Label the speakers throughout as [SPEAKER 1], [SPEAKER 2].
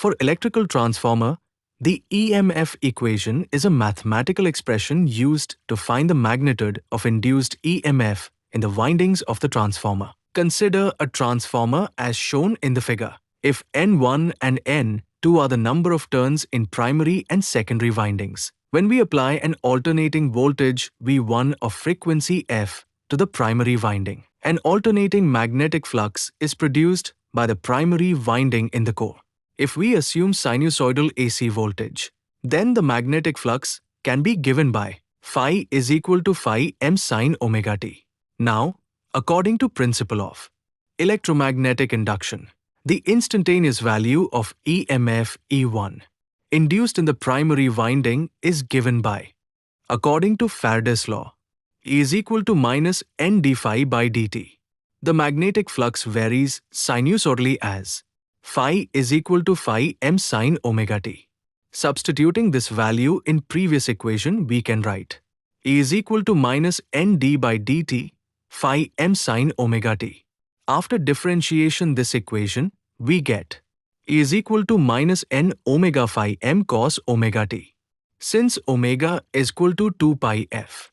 [SPEAKER 1] For electrical transformer, the EMF equation is a mathematical expression used to find the magnitude of induced EMF in the windings of the transformer. Consider a transformer as shown in the figure. If N1 and N2 are the number of turns in primary and secondary windings, when we apply an alternating voltage V1 of frequency F to the primary winding, an alternating magnetic flux is produced by the primary winding in the core. If we assume sinusoidal AC voltage, then the magnetic flux can be given by phi is equal to phi m sin omega t. Now, according to principle of electromagnetic induction, the instantaneous value of EMF E1 induced in the primary winding is given by, according to Faraday's law, E is equal to minus n d phi by dt. The magnetic flux varies sinusoidally as phi is equal to phi m sin omega t. Substituting this value in previous equation, we can write E is equal to minus n d by dt phi m sin omega t. After differentiation this equation, we get E is equal to minus n omega phi m cos omega t. Since omega is equal to 2 pi f,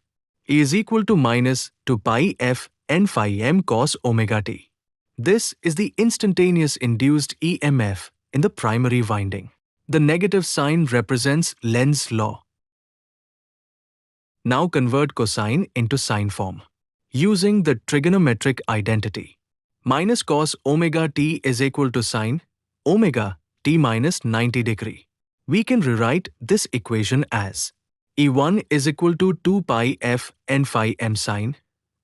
[SPEAKER 1] E is equal to minus 2 pi f n phi m cos omega t. This is the instantaneous induced EMF in the primary winding. The negative sign represents Lenz's law. Now convert cosine into sine form. Using the trigonometric identity, minus cos omega t is equal to sine omega t minus 90 degree. We can rewrite this equation as E1 is equal to 2 pi f n phi m sine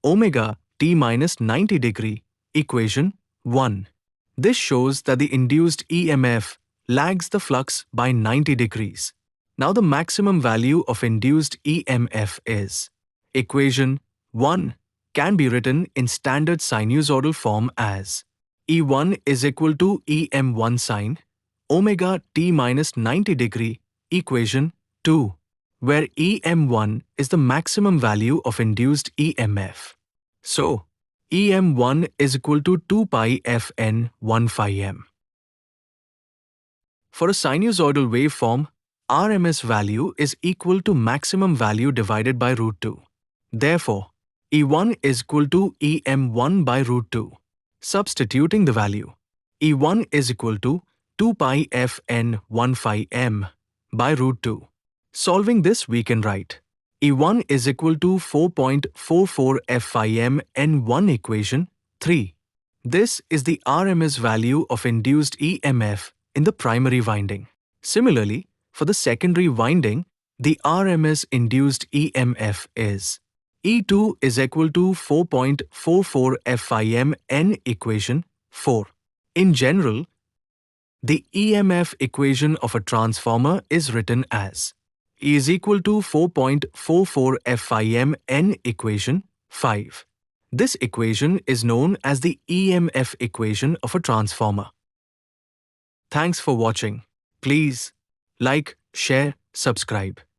[SPEAKER 1] omega t minus 90 degree. Equation 1. This shows that the induced EMF lags the flux by 90 degrees. Now the maximum value of induced EMF is. Equation 1 can be written in standard sinusoidal form as E1 is equal to EM1 sine omega t minus 90 degree. Equation 2, where EM1 is the maximum value of induced EMF. So, EM1 is equal to 2 pi Fn 1 phi m. For a sinusoidal waveform, RMS value is equal to maximum value divided by root 2. Therefore, E1 is equal to EM1 by root 2. Substituting the value, E1 is equal to 2 pi Fn 1 phi m by root 2. Solving this, we can write E1 is equal to 4.44 f phi m n1. Equation 3. This is the RMS value of induced EMF in the primary winding. Similarly, for the secondary winding, the RMS induced EMF is E2 is equal to 4.44 f phi m n. Equation 4. In general, the EMF equation of a transformer is written as E is equal to 4.44 f phi m n. Equation 5. This equation is known as the EMF equation of a transformer. Thanks for watching. Please like, share, subscribe.